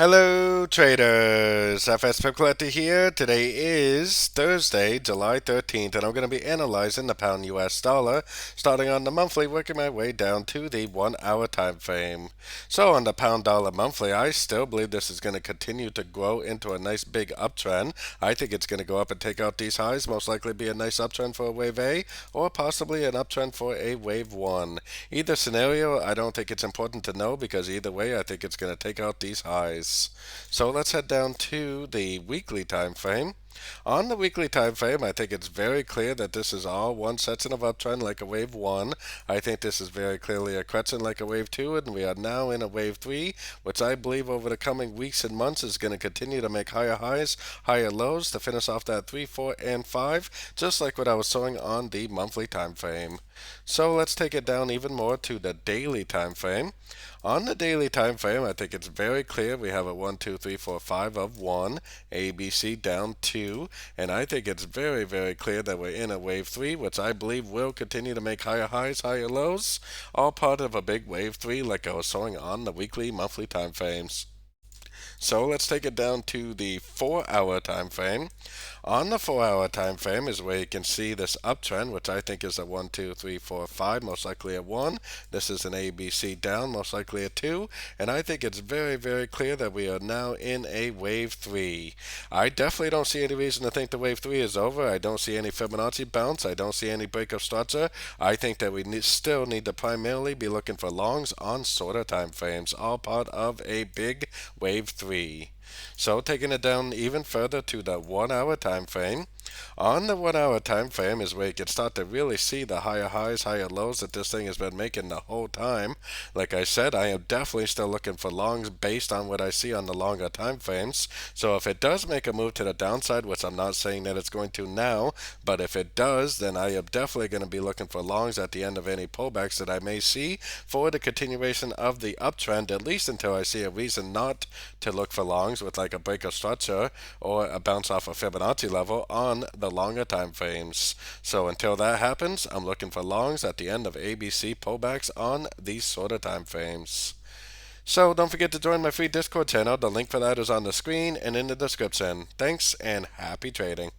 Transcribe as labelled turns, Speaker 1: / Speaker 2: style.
Speaker 1: Hello traders, FX Pip Collector here. Today is Thursday, July 13th, and I'm going to be analyzing the pound US dollar, starting on the monthly, working my way down to the 1 hour time frame. So on the pound dollar monthly, I still believe this is going to continue to grow into a nice big uptrend. I think it's going to go up and take out these highs, most likely be a nice uptrend for a wave A, or possibly an uptrend for a wave 1. Either scenario, I don't think it's important to know because either way, I think it's going to take out these highs. So let's head down to the weekly time frame. On the weekly time frame, I think it's very clear that this is all one section of uptrend like a wave 1. I think this is very clearly a correction like a wave 2, and we are now in a wave 3, which I believe over the coming weeks and months is going to continue to make higher highs, higher lows to finish off that 3, 4, and 5, just like what I was showing on the monthly time frame. So let's take it down even more to the daily time frame. On the daily time frame, I think it's very clear we have a 1, 2, 3, 4, 5 of 1, ABC down 2, and I think it's very, very clear that we're in a wave 3, which I believe will continue to make higher highs, higher lows, all part of a big wave 3 like I was showing on the weekly, monthly time frames. So let's take it down to the 4 hour time frame. On the 4 hour time frame is where you can see this uptrend, which I think is a 1, 2, 3, 4, 5, most likely a 1. This is an ABC down, most likely a 2. And I think it's very, very clear that we are now in a wave 3. I definitely don't see any reason to think the wave 3 is over. I don't see any Fibonacci bounce. I don't see any break of structure. I think that we still need to primarily be looking for longs on shorter time frames, all part of a big wave 3. So taking it down even further to the 1 hour time frame. On the 1 hour time frame is where you can start to really see the higher highs, higher lows that this thing has been making the whole time. Like I said, I am definitely still looking for longs based on what I see on the longer time frames. So if it does make a move to the downside, which I'm not saying that it's going to now, but if it does, then I am definitely going to be looking for longs at the end of any pullbacks that I may see for the continuation of the uptrend, at least until I see a reason not to look for longs with like a break of structure or a bounce off a Fibonacci level on the longer time frames. So until that happens, I'm looking for longs at the end of ABC pullbacks on these shorter time frames. So don't forget to join my free Discord channel. The link for that is on the screen and in the description. Thanks and happy trading.